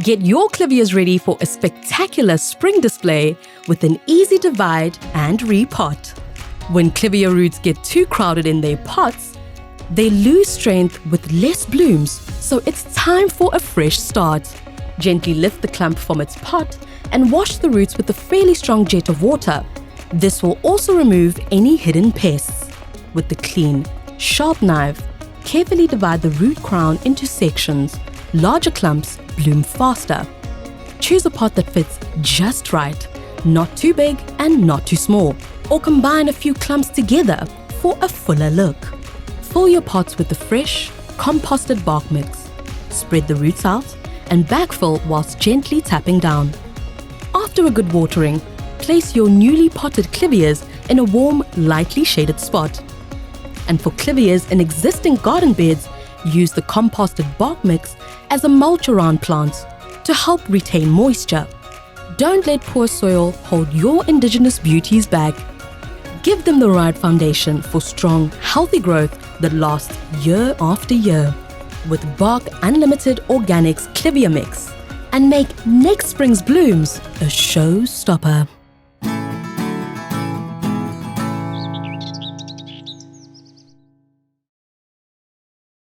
Get your clivias ready for a spectacular spring display with an easy divide and repot. When clivia roots get too crowded in their pots, they lose strength with less blooms, so it's time for a fresh start. Gently lift the clump from its pot and wash the roots with a fairly strong jet of water. This will also remove any hidden pests. With the clean, sharp knife, carefully divide the root crown into sections. Larger clumps bloom faster. Choose a pot that fits just right, not too big and not too small, or combine a few clumps together for a fuller look. Fill your pots with the fresh, composted bark mix. Spread the roots out and backfill whilst gently tapping down. After a good watering, place your newly potted clivias in a warm, lightly shaded spot. And for clivias in existing garden beds, use the composted bark mix as a mulch around plants to help retain moisture. Don't let poor soil hold your indigenous beauties back. Give them the right foundation for strong, healthy growth that lasts year after year. With Bark Unlimited Organics Clivia Mix, and make next spring's blooms a showstopper.